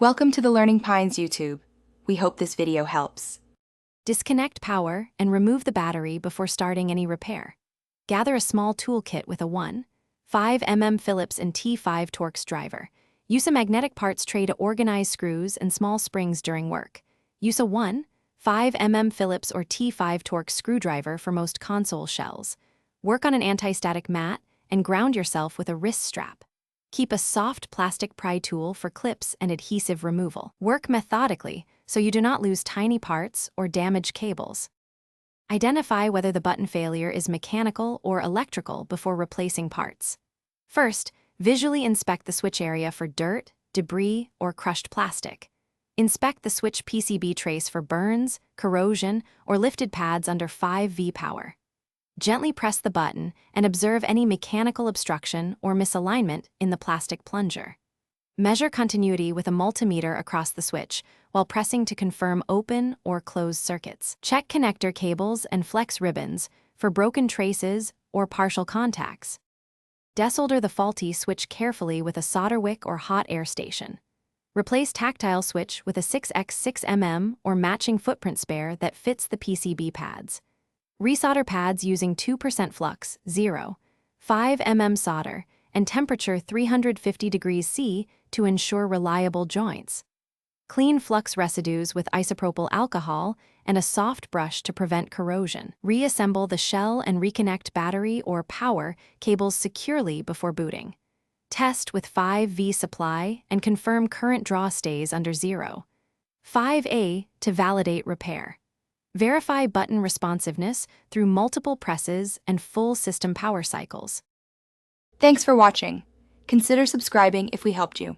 Welcome to the Learning Pines YouTube. We hope this video helps. Disconnect power and remove the battery before starting any repair. Gather a small toolkit with a 1.5 Phillips and T5 Torx driver. Use a magnetic parts tray to organize screws and small springs during work. Use a 1.5 Phillips or T5 Torx screwdriver for most console shells. Work on an anti-static mat and ground yourself with a wrist strap. Keep a soft plastic pry tool for clips and adhesive removal. Work methodically so you do not lose tiny parts or damage cables. Identify whether the button failure is mechanical or electrical before replacing parts. First, visually inspect the switch area for dirt, debris, or crushed plastic. Inspect the switch PCB trace for burns, corrosion, or lifted pads under 5V power. Gently press the button and observe any mechanical obstruction or misalignment in the plastic plunger. Measure continuity with a multimeter across the switch while pressing to confirm open or closed circuits. Check connector cables and flex ribbons for broken traces or partial contacts. Desolder the faulty switch carefully with a solder wick or hot air station. Replace tactile switch with a 6x6 or matching footprint spare that fits the PCB pads. Resolder pads using 2% flux, 0.5 solder, and temperature 350 degrees C to ensure reliable joints. Clean flux residues with isopropyl alcohol and a soft brush to prevent corrosion. Reassemble the shell and reconnect battery or power cables securely before booting. Test with 5V supply and confirm current draw stays under 0.5A to validate repair. Verify button responsiveness through multiple presses and full system power cycles. Thanks for watching. Consider subscribing if we helped you.